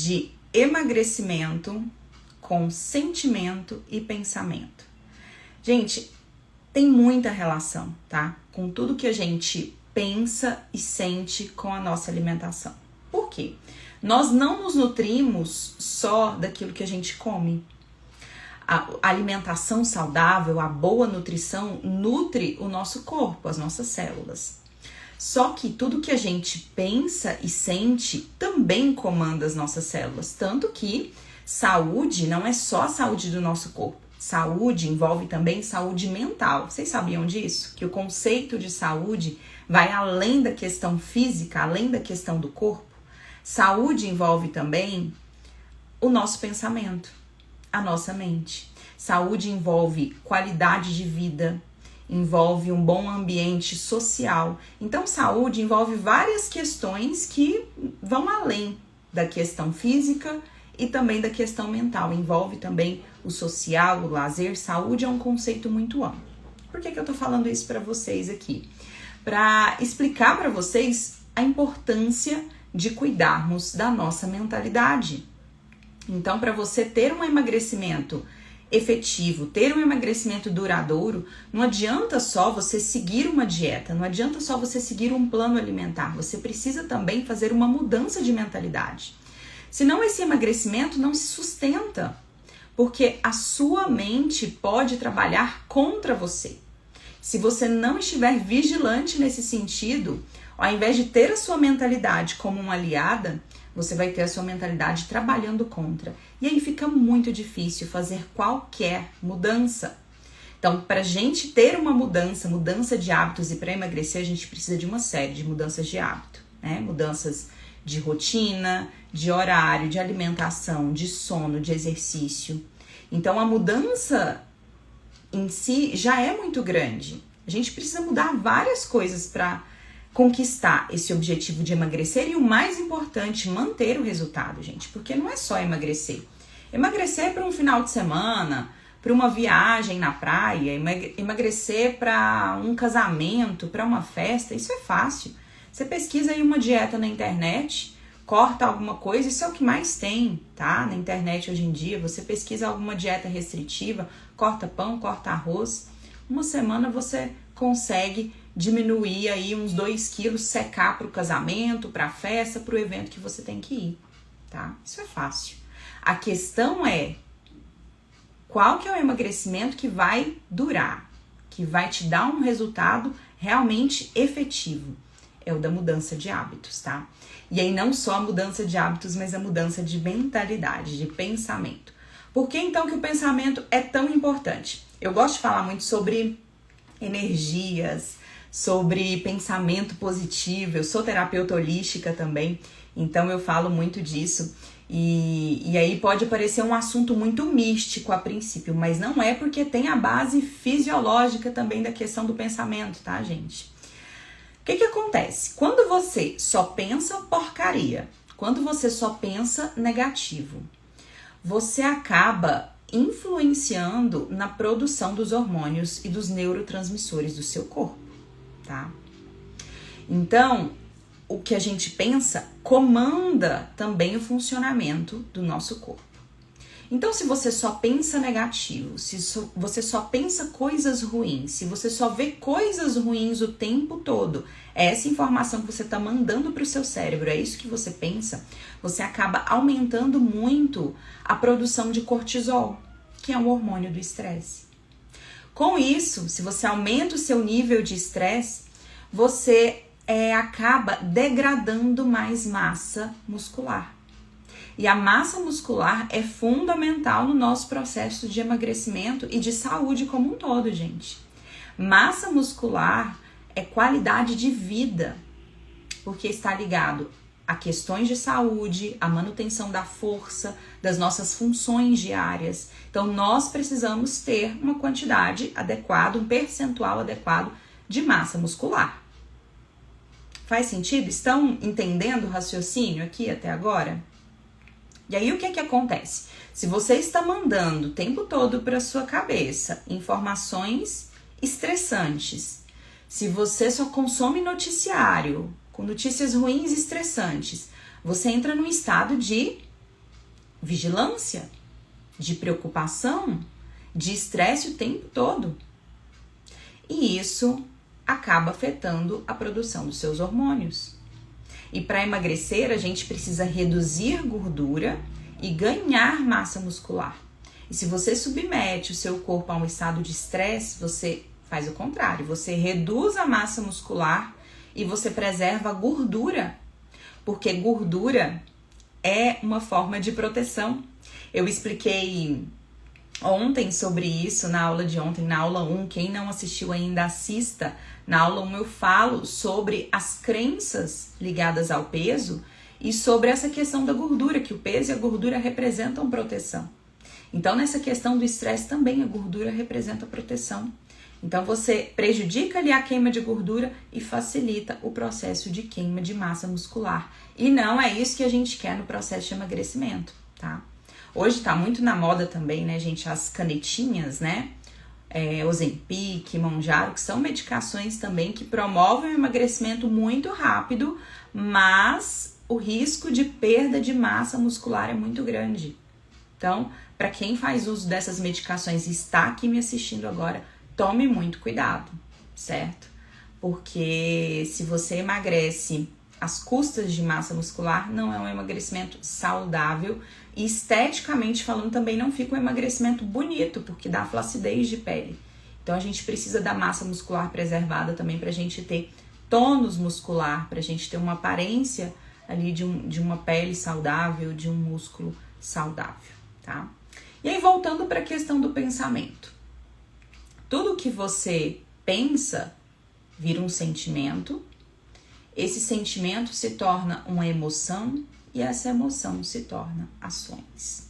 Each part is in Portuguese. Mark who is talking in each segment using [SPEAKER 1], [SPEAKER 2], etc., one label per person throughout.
[SPEAKER 1] de emagrecimento com sentimento e pensamento. Gente, tem muita relação, tá? Com tudo que a gente pensa e sente com a nossa alimentação. Por quê? Nós não nos nutrimos só daquilo que a gente come. A alimentação saudável, a boa nutrição, nutre o nosso corpo, as nossas células. Só que tudo que a gente pensa e sente também comanda as nossas células. Tanto que saúde não é só a saúde do nosso corpo. Saúde envolve também saúde mental. Vocês sabiam disso? Que o conceito de saúde vai além da questão física, além da questão do corpo. Saúde envolve também o nosso pensamento, a nossa mente. Saúde envolve qualidade de vida, envolve um bom ambiente social. Então, saúde envolve várias questões que vão além da questão física e também da questão mental. Envolve também o social, o lazer. Saúde é um conceito muito amplo. Por que eu tô falando isso para vocês aqui? Para explicar para vocês a importância de cuidarmos da nossa mentalidade. Então, para você ter um emagrecimento efetivo, ter um emagrecimento duradouro, não adianta só você seguir uma dieta, não adianta só você seguir um plano alimentar, você precisa também fazer uma mudança de mentalidade. Senão esse emagrecimento não se sustenta, porque a sua mente pode trabalhar contra você. Se você não estiver vigilante nesse sentido, ao invés de ter a sua mentalidade como uma aliada, você vai ter a sua mentalidade trabalhando contra. E aí fica muito difícil fazer qualquer mudança. Então, para a gente ter uma mudança de hábitos, e para emagrecer a gente precisa de uma série de mudanças de hábito, né? Mudanças de rotina, de horário, de alimentação, de sono, de exercício. Então, a mudança em si já é muito grande. A gente precisa mudar várias coisas para conquistar esse objetivo de emagrecer e o mais importante, manter o resultado, gente, porque não é só emagrecer. Emagrecer é para um final de semana, para uma viagem na praia, emagrecer para um casamento, para uma festa, isso é fácil. Você pesquisa aí uma dieta na internet, corta alguma coisa, isso é o que mais tem, tá? Na internet hoje em dia, você pesquisa alguma dieta restritiva, corta pão, corta arroz, uma semana você consegue diminuir aí uns 2 quilos, secar para o casamento, para a festa, para o evento que você tem que ir, tá? Isso é fácil. A questão é, qual que é o emagrecimento que vai durar, que vai te dar um resultado realmente efetivo? É o da mudança de hábitos, tá? E aí não só a mudança de hábitos, mas a mudança de mentalidade, de pensamento. Por que então que o pensamento é tão importante? Eu gosto de falar muito sobre energias, sobre pensamento positivo. Eu sou terapeuta holística também, então eu falo muito disso. E aí pode parecer um assunto muito místico a princípio, mas não é, porque tem a base fisiológica também da questão do pensamento, tá, gente? O que acontece? Quando você só pensa porcaria, quando você só pensa negativo, você acaba influenciando na produção dos hormônios e dos neurotransmissores do seu corpo, tá? Então, o que a gente pensa comanda também o funcionamento do nosso corpo. Então, se você só pensa negativo, se você só pensa coisas ruins, se você só vê coisas ruins o tempo todo, é essa informação que você está mandando para o seu cérebro, é isso que você pensa, você acaba aumentando muito a produção de cortisol, que é um hormônio do estresse. Com isso, se você aumenta o seu nível de estresse, você acaba degradando mais massa muscular. E a massa muscular é fundamental no nosso processo de emagrecimento e de saúde como um todo, gente. Massa muscular é qualidade de vida, porque está ligado a questões de saúde, a manutenção da força, das nossas funções diárias. Então, nós precisamos ter uma quantidade adequada, um percentual adequado de massa muscular. Faz sentido? Estão entendendo o raciocínio aqui até agora? E aí, o que acontece? Se você está mandando o tempo todo para sua cabeça informações estressantes, se você só consome noticiário com notícias ruins e estressantes, você entra num estado de vigilância, de preocupação, de estresse o tempo todo. E isso acaba afetando a produção dos seus hormônios. E para emagrecer, a gente precisa reduzir gordura e ganhar massa muscular. E se você submete o seu corpo a um estado de estresse, você faz o contrário. Você reduz a massa muscular e você preserva a gordura. Porque gordura é uma forma de proteção. Eu expliquei ontem sobre isso na aula de ontem, na aula 1. Quem não assistiu ainda, assista. Na aula 1 eu falo sobre as crenças ligadas ao peso e sobre essa questão da gordura, que o peso e a gordura representam proteção. Então, nessa questão do estresse também a gordura representa proteção. Então, você prejudica ali a queima de gordura e facilita o processo de queima de massa muscular. E não é isso que a gente quer no processo de emagrecimento, tá? Hoje tá muito na moda também, né, gente, as canetinhas, né? Ozempic, Mounjaro, que são medicações também que promovem o emagrecimento muito rápido, mas o risco de perda de massa muscular é muito grande. Então, para quem faz uso dessas medicações e está aqui me assistindo agora, tome muito cuidado, certo? Porque se você emagrece às custas de massa muscular, não é um emagrecimento saudável e esteticamente falando também não fica um emagrecimento bonito, porque dá flacidez de pele. Então a gente precisa da massa muscular preservada também para a gente ter tônus muscular, para a gente ter uma aparência ali de uma pele saudável, de um músculo saudável, tá? E aí voltando para a questão do pensamento. Tudo que você pensa vira um sentimento, esse sentimento se torna uma emoção e essa emoção se torna ações.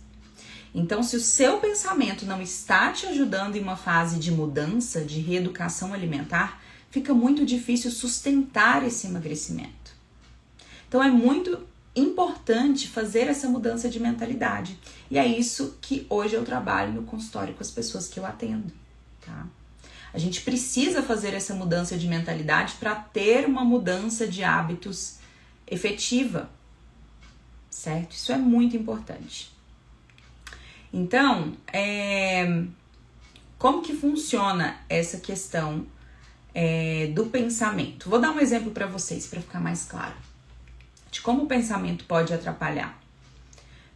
[SPEAKER 1] Então, se o seu pensamento não está te ajudando em uma fase de mudança, de reeducação alimentar, fica muito difícil sustentar esse emagrecimento. Então, é muito importante fazer essa mudança de mentalidade. E é isso que hoje eu trabalho no consultório com as pessoas que eu atendo, tá? A gente precisa fazer essa mudança de mentalidade para ter uma mudança de hábitos efetiva, certo? Isso é muito importante. Então, como que funciona essa questão do pensamento? Vou dar um exemplo para vocês, para ficar mais claro, de como o pensamento pode atrapalhar.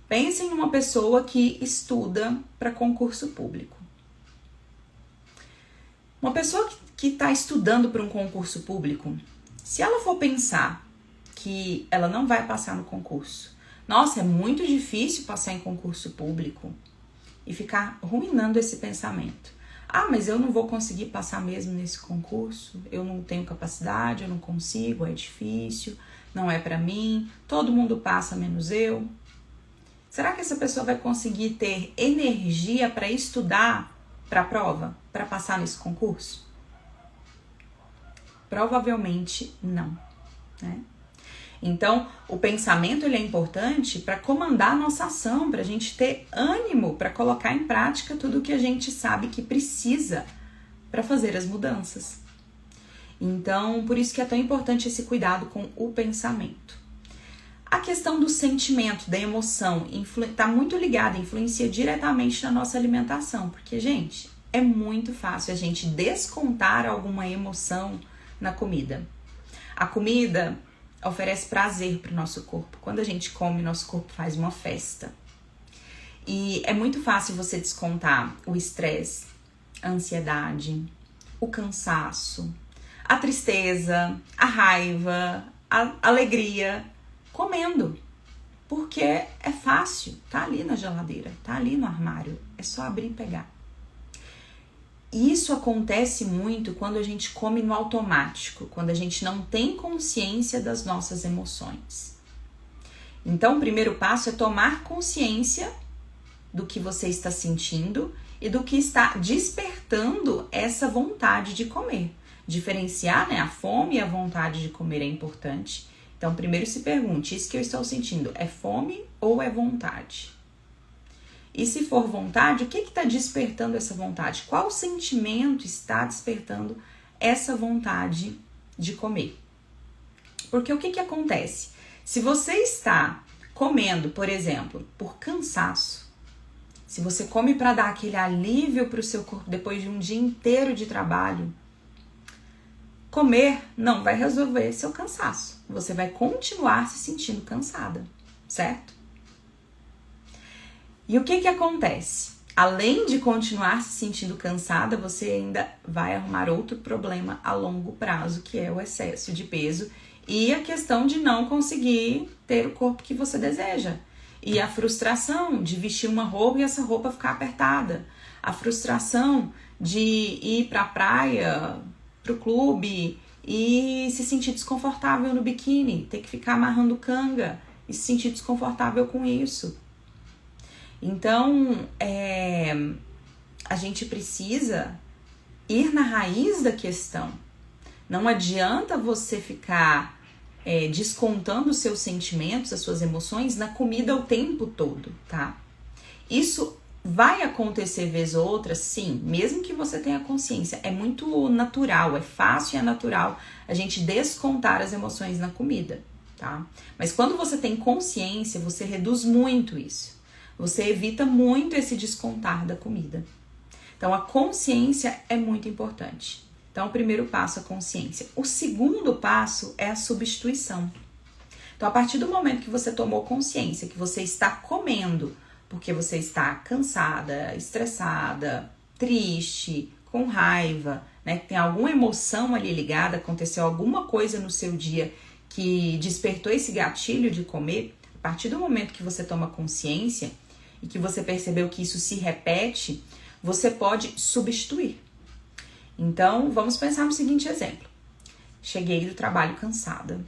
[SPEAKER 1] Pensem numa pessoa que estuda para concurso público. Uma pessoa que está estudando para um concurso público, se ela for pensar que ela não vai passar no concurso, nossa, é muito difícil passar em concurso público, e ficar ruminando esse pensamento. Ah, mas eu não vou conseguir passar mesmo nesse concurso, eu não tenho capacidade, eu não consigo, é difícil, não é para mim, todo mundo passa menos eu. Será que essa pessoa vai conseguir ter energia para estudar para a prova, para passar nesse concurso? Provavelmente não, né? Então, o pensamento ele é importante para comandar a nossa ação, para a gente ter ânimo para colocar em prática tudo o que a gente sabe que precisa para fazer as mudanças. Então, por isso que é tão importante esse cuidado com o pensamento. A questão do sentimento, da emoção, está muito ligada, influencia diretamente na nossa alimentação, porque, gente, é muito fácil a gente descontar alguma emoção na comida. A comida oferece prazer para o nosso corpo. Quando a gente come, nosso corpo faz uma festa. E é muito fácil você descontar o estresse, a ansiedade, o cansaço, a tristeza, a raiva, a alegria, comendo. Porque é fácil, tá ali na geladeira, tá ali no armário, é só abrir e pegar. Isso acontece muito quando a gente come no automático, quando a gente não tem consciência das nossas emoções. Então, o primeiro passo é tomar consciência do que você está sentindo e do que está despertando essa vontade de comer. Diferenciar, né, a fome e a vontade de comer é importante. Então, primeiro se pergunte, isso que eu estou sentindo é fome ou é vontade? E se for vontade, o que está despertando essa vontade? Qual sentimento está despertando essa vontade de comer? Porque o que acontece? Se você está comendo, por exemplo, por cansaço, se você come para dar aquele alívio para o seu corpo depois de um dia inteiro de trabalho, comer não vai resolver seu cansaço. Você vai continuar se sentindo cansada, certo? E o que acontece? Além de continuar se sentindo cansada, você ainda vai arrumar outro problema a longo prazo, que é o excesso de peso e a questão de não conseguir ter o corpo que você deseja. E a frustração de vestir uma roupa e essa roupa ficar apertada. A frustração de ir pra praia, pro clube e se sentir desconfortável no biquíni, ter que ficar amarrando canga e se sentir desconfortável com isso. Então, a gente precisa ir na raiz da questão. Não adianta você ficar descontando os seus sentimentos, as suas emoções na comida o tempo todo, tá? Isso vai acontecer vez ou outra, sim, mesmo que você tenha consciência. É muito natural, é fácil e é natural a gente descontar as emoções na comida, tá? Mas quando você tem consciência, você reduz muito isso. Você evita muito esse descontar da comida. Então, a consciência é muito importante. Então, o primeiro passo é a consciência. O segundo passo é a substituição. Então, a partir do momento que você tomou consciência que você está comendo porque você está cansada, estressada, triste, com raiva, né? Tem alguma emoção ali ligada, aconteceu alguma coisa no seu dia que despertou esse gatilho de comer, a partir do momento que você toma consciência e que você percebeu que isso se repete, você pode substituir. Então, vamos pensar no seguinte exemplo. Cheguei do trabalho cansada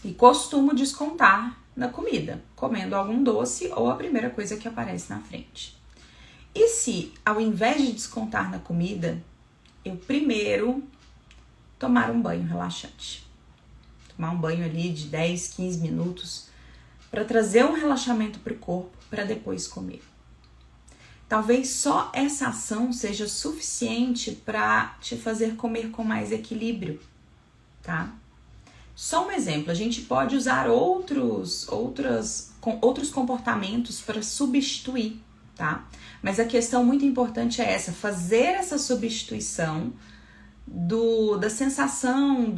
[SPEAKER 1] e costumo descontar na comida, comendo algum doce ou a primeira coisa que aparece na frente. E se, ao invés de descontar na comida, eu primeiro tomar um banho relaxante? Tomar um banho ali de 10, 15 minutos para trazer um relaxamento para o corpo, para depois comer. Talvez só essa ação seja suficiente para te fazer comer com mais equilíbrio, tá? Só um exemplo, a gente pode usar outros comportamentos para substituir, tá? Mas a questão muito importante é essa, fazer essa substituição da sensação,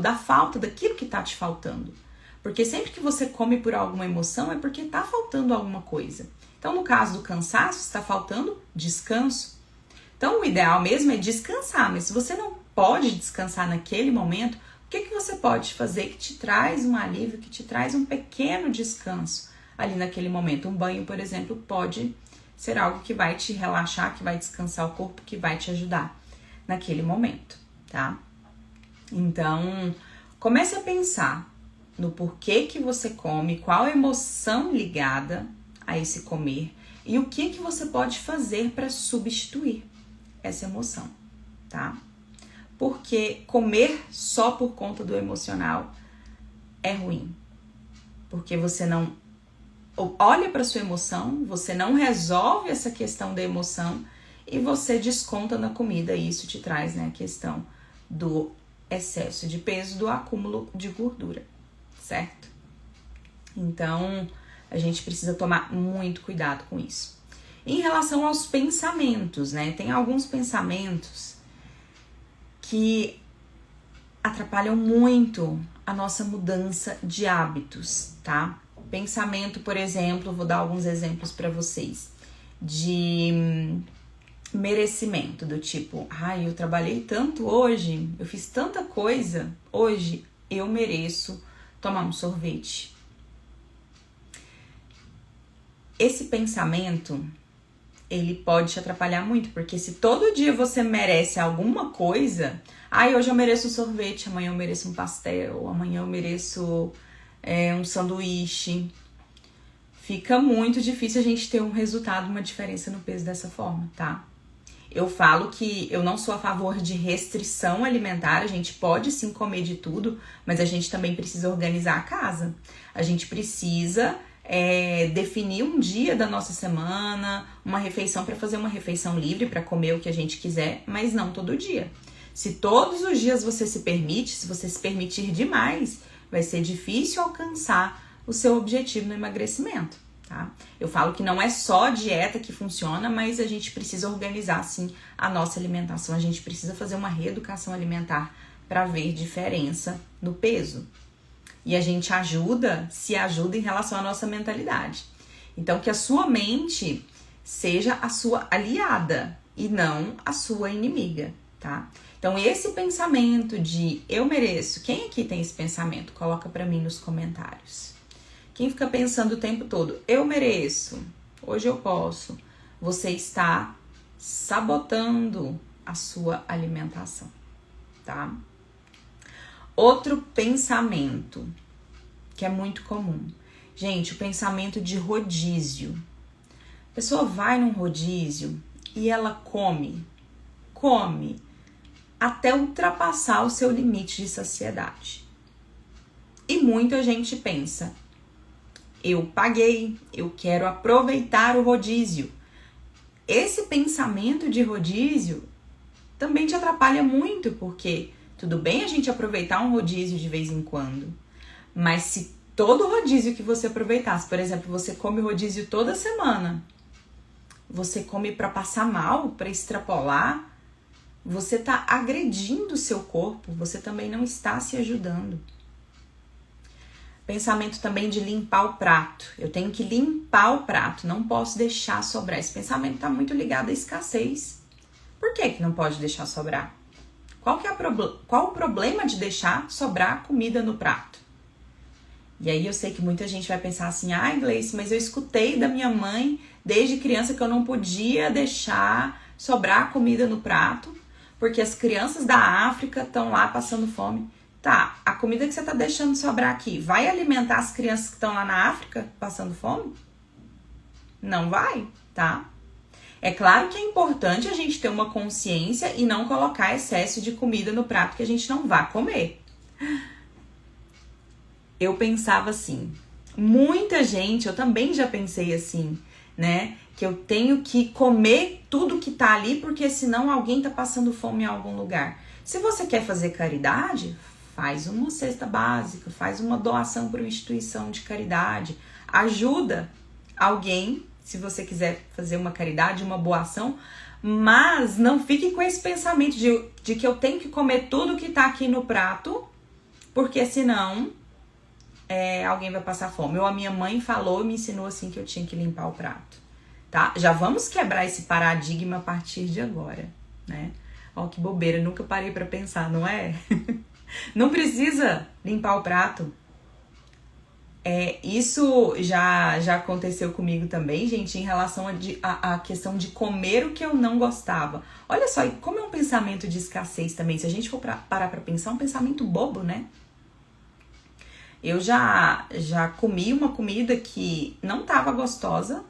[SPEAKER 1] da falta, daquilo que tá te faltando. Porque sempre que você come por alguma emoção é porque tá faltando alguma coisa. Então, no caso do cansaço, está faltando descanso. Então, o ideal mesmo é descansar, mas se você não pode descansar naquele momento, o que você pode fazer que te traz um alívio, que te traz um pequeno descanso ali naquele momento? Um banho, por exemplo, pode ser algo que vai te relaxar, que vai descansar o corpo, que vai te ajudar naquele momento, tá? Então, comece a pensar no porquê que você come, qual a emoção ligada a esse comer e o que você pode fazer para substituir essa emoção, tá? Porque comer só por conta do emocional é ruim. Porque você não olha para sua emoção, você não resolve essa questão da emoção e você desconta na comida e isso te traz, né, a questão do excesso de peso, do acúmulo de gordura, certo? Então, a gente precisa tomar muito cuidado com isso. Em relação aos pensamentos, né? Tem alguns pensamentos que atrapalham muito a nossa mudança de hábitos, tá? Pensamento, por exemplo, vou dar alguns exemplos para vocês, de merecimento, do tipo, eu trabalhei tanto hoje, eu fiz tanta coisa, hoje eu mereço tomar um sorvete. Esse pensamento, ele pode te atrapalhar muito, porque se todo dia você merece alguma coisa, hoje eu mereço um sorvete, amanhã eu mereço um pastel, amanhã eu mereço um sanduíche, fica muito difícil a gente ter um resultado, uma diferença no peso dessa forma, tá? Eu falo que eu não sou a favor de restrição alimentar, a gente pode sim comer de tudo, mas a gente também precisa organizar a casa. A gente precisa definir um dia da nossa semana, uma refeição para fazer uma refeição livre, para comer o que a gente quiser, mas não todo dia. Se todos os dias você se permite, se você se permitir demais, vai ser difícil alcançar o seu objetivo no emagrecimento, tá? Eu falo que não é só dieta que funciona, mas a gente precisa organizar, sim, a nossa alimentação. A gente precisa fazer uma reeducação alimentar para ver diferença no peso. E a gente se ajuda em relação à nossa mentalidade. Então, que a sua mente seja a sua aliada e não a sua inimiga, tá? Então, esse pensamento de eu mereço, quem aqui tem esse pensamento? Coloca pra mim nos comentários. Quem fica pensando o tempo todo, eu mereço, hoje eu posso, você está sabotando a sua alimentação, tá? Outro pensamento que é muito comum. Gente, o pensamento de rodízio. A pessoa vai num rodízio e ela come até ultrapassar o seu limite de saciedade. E muita gente pensa, eu paguei, eu quero aproveitar o rodízio. Esse pensamento de rodízio também te atrapalha muito, porque tudo bem a gente aproveitar um rodízio de vez em quando, mas se todo rodízio que você aproveitasse, por exemplo, você come rodízio toda semana, você come para passar mal, para extrapolar, você está agredindo o seu corpo, você também não está se ajudando. Pensamento também de limpar o prato. Eu tenho que limpar o prato, não posso deixar sobrar. Esse pensamento está muito ligado à escassez. Por que não pode deixar sobrar? Qual o problema de deixar sobrar comida no prato? E aí eu sei que muita gente vai pensar assim, ai Gleice, mas eu escutei da minha mãe desde criança que eu não podia deixar sobrar comida no prato, porque as crianças da África estão lá passando fome. Tá, a comida que você tá deixando sobrar aqui, vai alimentar as crianças que estão lá na África passando fome? Não vai, tá? É claro que é importante a gente ter uma consciência e não colocar excesso de comida no prato que a gente não vai comer. Eu pensava assim, muita gente, eu também já pensei assim, né? Que eu tenho que comer tudo que tá ali, porque senão alguém tá passando fome em algum lugar. Se você quer fazer caridade, faz uma cesta básica, faz uma doação para uma instituição de caridade, ajuda alguém, se você quiser fazer uma caridade, uma boa ação, mas não fique com esse pensamento de que eu tenho que comer tudo que tá aqui no prato, porque senão alguém vai passar fome. Ou a minha mãe falou, me ensinou assim que eu tinha que limpar o prato, tá? Já vamos quebrar esse paradigma a partir de agora, né? Ó, que bobeira, nunca parei pra pensar, não é? Não precisa limpar o prato. Isso já aconteceu comigo também, gente, em relação a questão de comer o que eu não gostava. Olha só, e como é um pensamento de escassez também, se a gente for parar pra pensar, é um pensamento bobo, né? Eu já comi uma comida que não tava gostosa,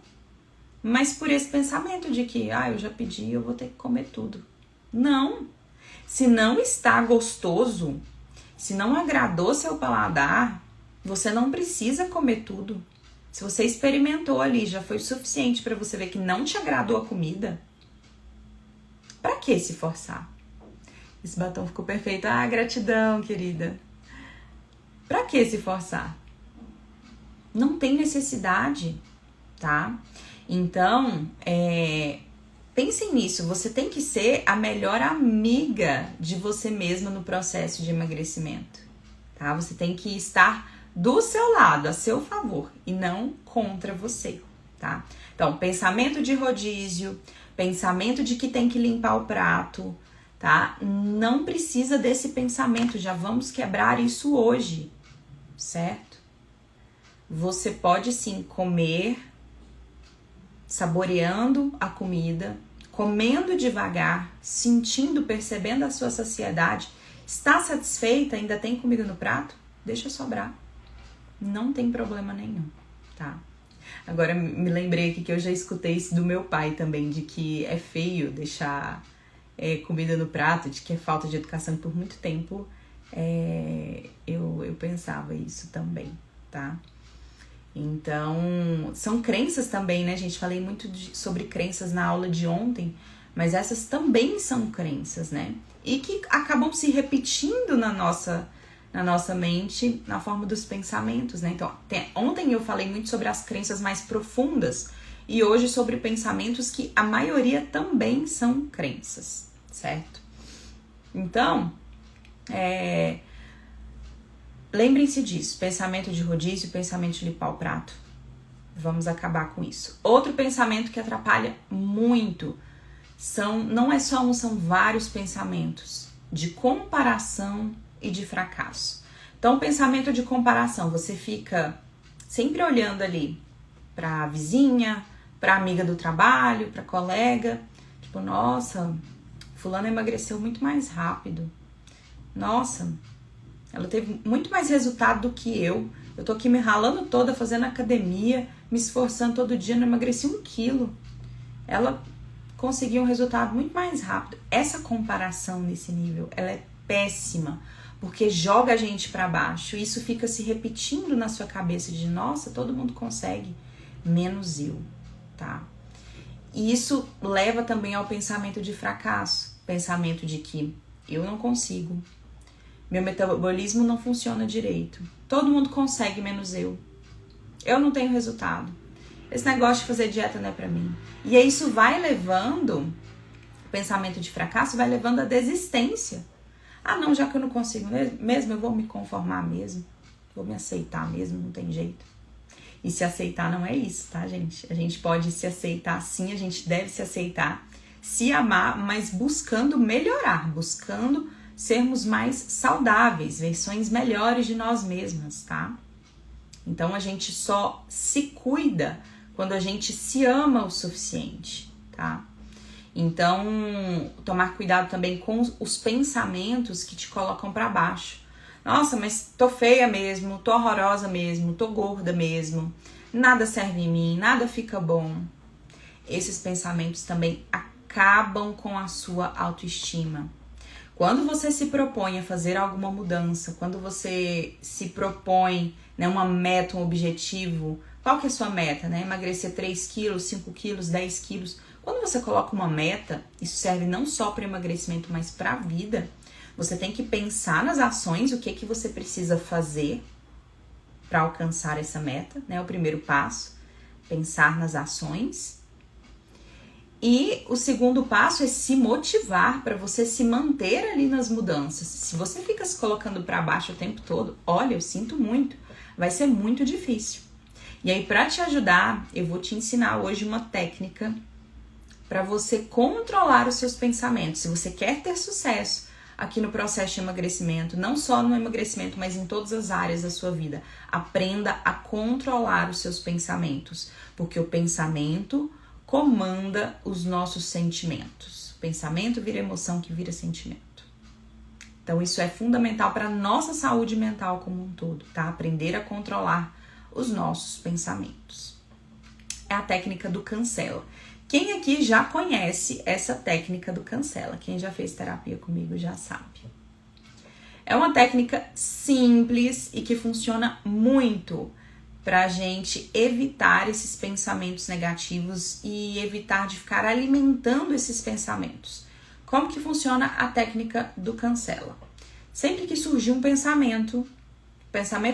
[SPEAKER 1] mas por esse pensamento de que, eu já pedi, eu vou ter que comer tudo. Não! Se não está gostoso, se não agradou seu paladar, você não precisa comer tudo. Se você experimentou ali, já foi suficiente para você ver que não te agradou a comida, para que se forçar? Esse batom ficou perfeito. Gratidão, querida. Para que se forçar? Não tem necessidade, tá? Então, pensem nisso, você tem que ser a melhor amiga de você mesma no processo de emagrecimento, tá? Você tem que estar do seu lado, a seu favor, e não contra você, tá? Então, pensamento de rodízio, pensamento de que tem que limpar o prato, tá? Não precisa desse pensamento, já vamos quebrar isso hoje, certo? Você pode sim comer saboreando a comida, comendo devagar, sentindo, percebendo a sua saciedade. Está satisfeita? Ainda tem comida no prato? Deixa sobrar. Não tem problema nenhum, tá? Agora me lembrei aqui que eu já escutei isso do meu pai também, de que é feio deixar comida no prato, de que é falta de educação. Por muito tempo eu pensava isso também, tá? Então, são crenças também, né, gente? Falei muito sobre crenças na aula de ontem, mas essas também são crenças, né? E que acabam se repetindo na nossa na nossa mente na forma dos pensamentos, né? Então, ontem eu falei muito sobre as crenças mais profundas e hoje sobre pensamentos que a maioria também são crenças, certo? Então, lembrem-se disso, pensamento de rodízio, pensamento de limpar o prato. Vamos acabar com isso. Outro pensamento que atrapalha muito não é só um, são vários pensamentos de comparação e de fracasso. Então, pensamento de comparação, você fica sempre olhando ali para a vizinha, para a amiga do trabalho, para a colega, tipo, nossa, fulana emagreceu muito mais rápido. Nossa, ela teve muito mais resultado do que eu. Eu tô aqui me ralando toda, fazendo academia, me esforçando todo dia, não emagreci 1 quilo. Ela conseguiu um resultado muito mais rápido. Essa comparação nesse nível, ela é péssima, porque joga a gente para baixo. Isso fica se repetindo na sua cabeça de, nossa, todo mundo consegue, menos eu, tá? E isso leva também ao pensamento de fracasso, pensamento de que eu não consigo, meu metabolismo não funciona direito, todo mundo consegue, menos eu não tenho resultado, esse negócio de fazer dieta não é pra mim. E aí isso vai levando, o pensamento de fracasso vai levando à desistência. Ah não, já que eu não consigo mesmo, eu vou me conformar mesmo, vou me aceitar mesmo, não tem jeito. E se aceitar não é isso, tá, gente? A gente pode se aceitar sim, a gente deve se aceitar, se amar, mas buscando melhorar, buscando sermos mais saudáveis, versões melhores de nós mesmas, tá? Então a gente só se cuida quando a gente se ama o suficiente, tá? Então, tomar cuidado também com os pensamentos que te colocam pra baixo. Nossa, mas tô feia mesmo, tô horrorosa mesmo, tô gorda mesmo, nada serve em mim, nada fica bom. Esses pensamentos também acabam com a sua autoestima. Quando você se propõe a fazer alguma mudança, quando você se propõe, né, uma meta, um objetivo, qual que é a sua meta, né? Emagrecer 3 quilos, 5 quilos, 10 quilos. Quando você coloca uma meta, isso serve não só para emagrecimento, mas para a vida. Você tem que pensar nas ações, o que você precisa fazer para alcançar essa meta, né? O primeiro passo, pensar nas ações. E o segundo passo é se motivar para você se manter ali nas mudanças. Se você fica se colocando para baixo o tempo todo, olha, eu sinto muito, vai ser muito difícil. E aí, para te ajudar, eu vou te ensinar hoje uma técnica para você controlar os seus pensamentos. Se você quer ter sucesso aqui no processo de emagrecimento, não só no emagrecimento, mas em todas as áreas da sua vida, aprenda a controlar os seus pensamentos, porque o pensamento comanda os nossos sentimentos. O pensamento vira emoção, que vira sentimento. Então isso é fundamental para a nossa saúde mental como um todo, tá? Aprender a controlar os nossos pensamentos. É a técnica do cancela. Quem aqui já conhece essa técnica do cancela? Quem já fez terapia comigo já sabe. É uma técnica simples e que funciona muito para a gente evitar esses pensamentos negativos e evitar de ficar alimentando esses pensamentos. Como que funciona a técnica do cancela? Sempre que surgir um pensamento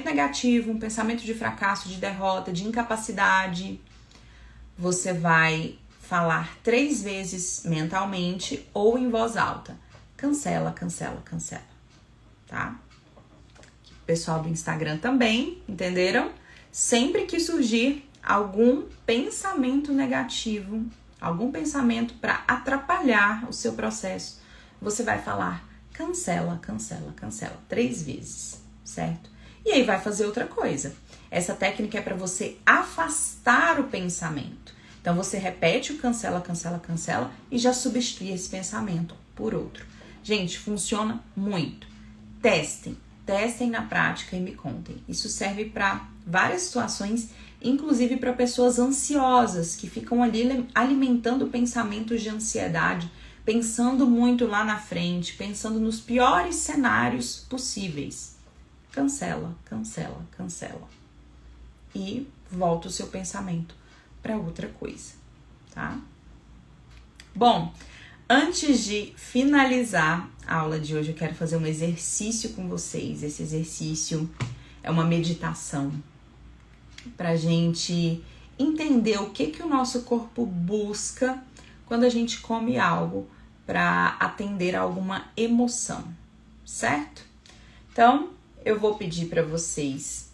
[SPEAKER 1] negativo, um pensamento de fracasso, de derrota, de incapacidade, você vai falar 3 vezes mentalmente ou em voz alta. Cancela, cancela, cancela, tá? O pessoal do Instagram também, entenderam? Sempre que surgir algum pensamento negativo, algum pensamento para atrapalhar o seu processo, você vai falar cancela, cancela, cancela 3 vezes, certo? E aí vai fazer outra coisa. Essa técnica é para você afastar o pensamento. Então você repete o cancela, cancela, cancela e já substitui esse pensamento por outro. Gente, funciona muito. Testem na prática e me contem. Isso serve para várias situações, inclusive para pessoas ansiosas que ficam ali alimentando pensamentos de ansiedade, pensando muito lá na frente, pensando nos piores cenários possíveis. Cancela, cancela, cancela. E volta o seu pensamento para outra coisa, tá? Bom, Antes de finalizar a aula de hoje, eu quero fazer um exercício com vocês. Esse exercício é uma meditação para a gente entender o que o nosso corpo busca quando a gente come algo para atender a alguma emoção, certo? Então, eu vou pedir para vocês,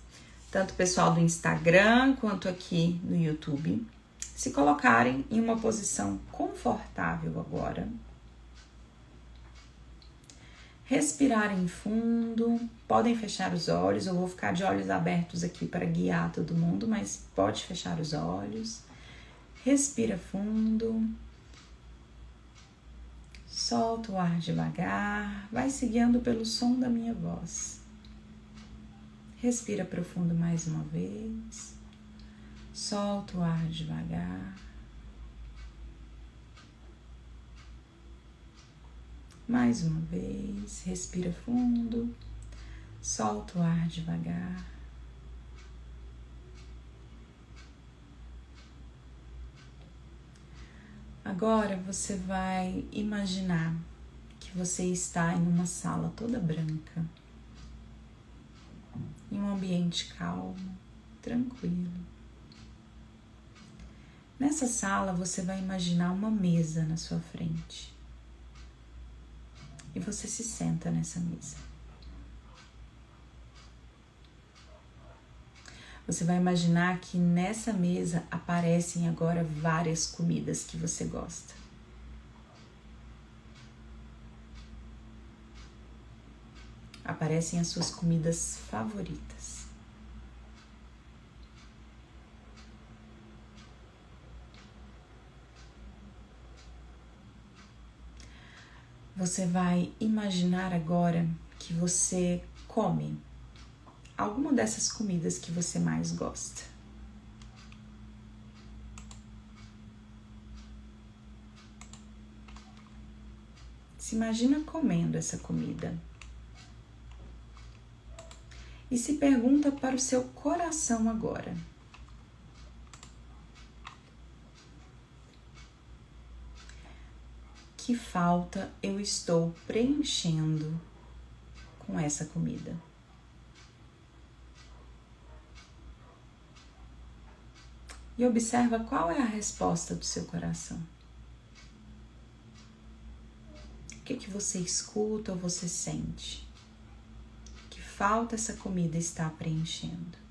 [SPEAKER 1] tanto o pessoal do Instagram quanto aqui no YouTube, se colocarem em uma posição confortável agora. Respirarem fundo, podem fechar os olhos, eu vou ficar de olhos abertos aqui para guiar todo mundo, mas pode fechar os olhos. Respira fundo. Solta o ar devagar, vai se guiando pelo som da minha voz. Respira profundo mais uma vez. Solta o ar devagar. Mais uma vez, respira fundo. Solta o ar devagar. Agora você vai imaginar que você está em uma sala toda branca, em um ambiente calmo, tranquilo. Nessa sala você vai imaginar uma mesa na sua frente e você se senta nessa mesa. Você vai imaginar que nessa mesa aparecem agora várias comidas que você gosta. Aparecem as suas comidas favoritas. Você vai imaginar agora que você come alguma dessas comidas que você mais gosta. Se imagina comendo essa comida. E se pergunta para o seu coração agora. Que falta eu estou preenchendo com essa comida? E observa qual é a resposta do seu coração. O que você escuta ou você sente? Que falta essa comida está preenchendo?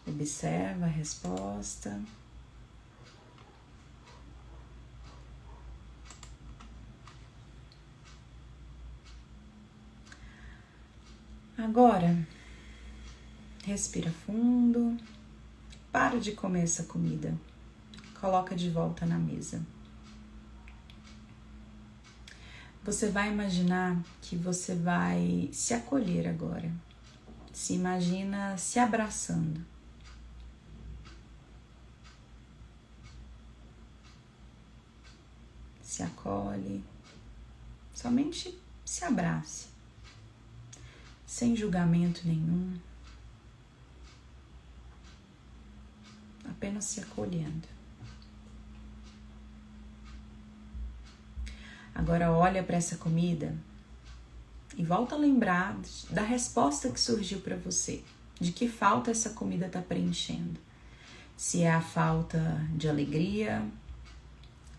[SPEAKER 1] Observa a resposta. Agora, respira fundo, para de comer essa comida, coloca de volta na mesa. Você vai imaginar que você vai se acolher agora, se imagina se abraçando. Se acolhe, somente se abrace. Sem julgamento nenhum, apenas se acolhendo. Agora olha para essa comida e volta a lembrar da resposta que surgiu para você, de que falta essa comida está preenchendo. Se é a falta de alegria,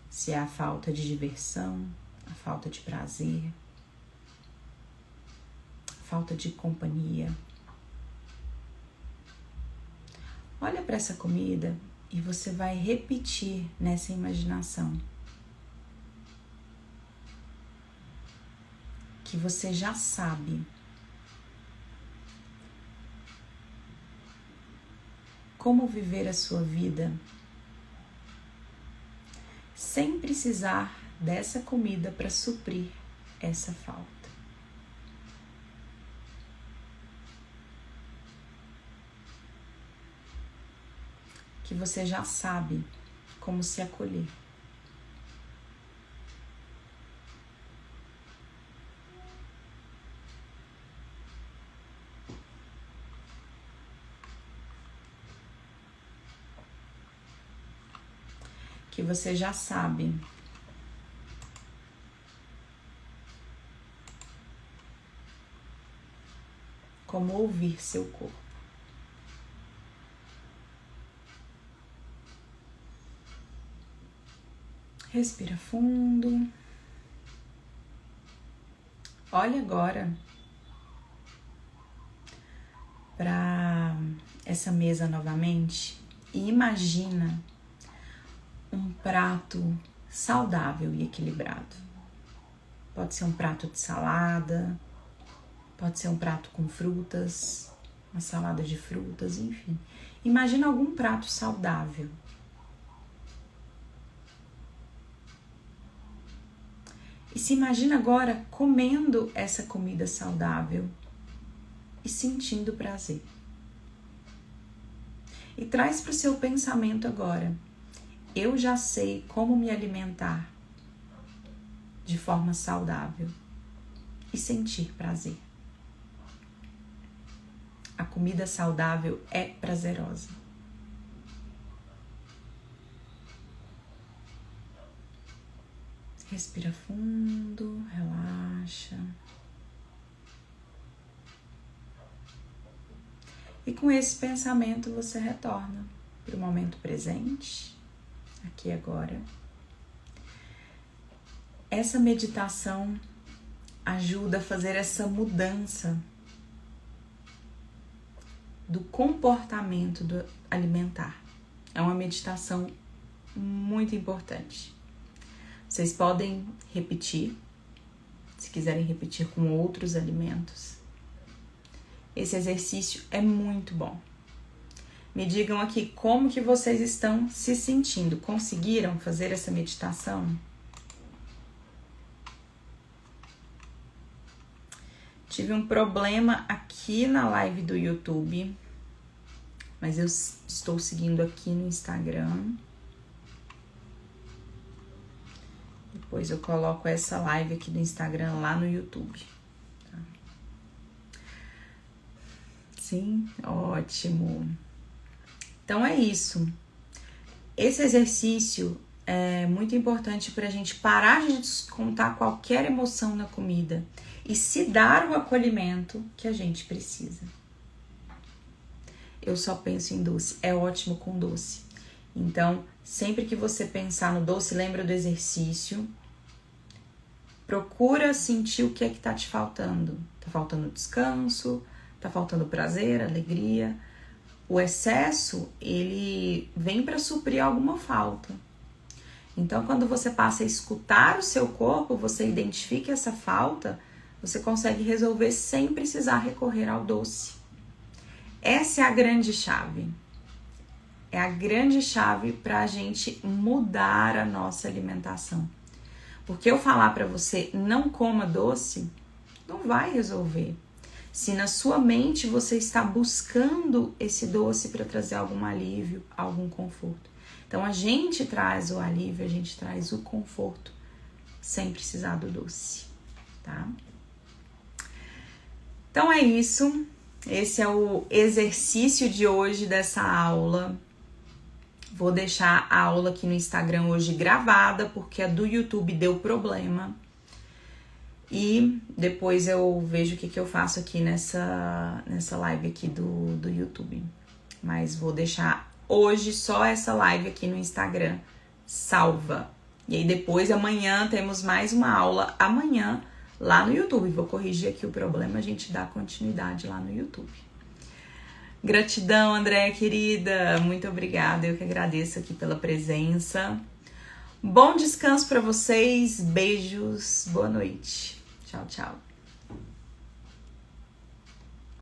[SPEAKER 1] se é a falta de diversão, a falta de prazer, falta de companhia. Olha para essa comida e você vai repetir nessa imaginação que você já sabe como viver a sua vida sem precisar dessa comida para suprir essa falta. Que você já sabe como se acolher. que você já sabe. Como ouvir seu corpo. Respira fundo. Olha agora para essa mesa novamente e imagina um prato saudável e equilibrado. Pode ser um prato de salada, pode ser um prato com frutas, uma salada de frutas, enfim. Imagina algum prato saudável. E se imagina agora comendo essa comida saudável e sentindo prazer. E traz para o seu pensamento agora: eu já sei como me alimentar de forma saudável e sentir prazer. A comida saudável é prazerosa. Respira fundo, relaxa. E com esse pensamento você retorna para o momento presente, aqui e agora. Essa meditação ajuda a fazer essa mudança do comportamento alimentar. É uma meditação muito importante. Vocês podem repetir, se quiserem repetir com outros alimentos. Esse exercício é muito bom. Me digam aqui como que vocês estão se sentindo. Conseguiram fazer essa meditação? Tive um problema aqui na live do YouTube, mas eu estou seguindo aqui no Instagram. Depois eu coloco essa live aqui do Instagram lá no YouTube. Tá? Sim, ótimo. Então é isso. Esse exercício é muito importante para a gente parar de descontar qualquer emoção na comida e se dar o acolhimento que a gente precisa. Eu só penso em doce. É ótimo com doce. Então, sempre que você pensar no doce, lembra do exercício. Procura sentir o que é que tá te faltando. Tá faltando descanso, tá faltando prazer, alegria. O excesso, ele vem para suprir alguma falta. Então, quando você passa a escutar o seu corpo, você identifica essa falta, você consegue resolver sem precisar recorrer ao doce. Essa é a grande chave. É a grande chave para a gente mudar a nossa alimentação. Porque eu falar para você não coma doce, não vai resolver. Se na sua mente você está buscando esse doce para trazer algum alívio, algum conforto. Então a gente traz o alívio, a gente traz o conforto sem precisar do doce, tá? Então é isso. Esse é o exercício de hoje dessa aula. Vou deixar a aula aqui no Instagram hoje gravada, porque a do YouTube deu problema. E depois eu vejo o que eu faço aqui nessa live aqui do YouTube. Mas vou deixar hoje só essa live aqui no Instagram salva. E aí depois, amanhã, temos mais uma aula amanhã lá no YouTube. Vou corrigir aqui o problema, a gente dá continuidade lá no YouTube. Gratidão, Andréia, querida. Muito obrigada. Eu que agradeço aqui pela presença. Bom descanso para vocês. Beijos. Boa noite. Tchau, tchau.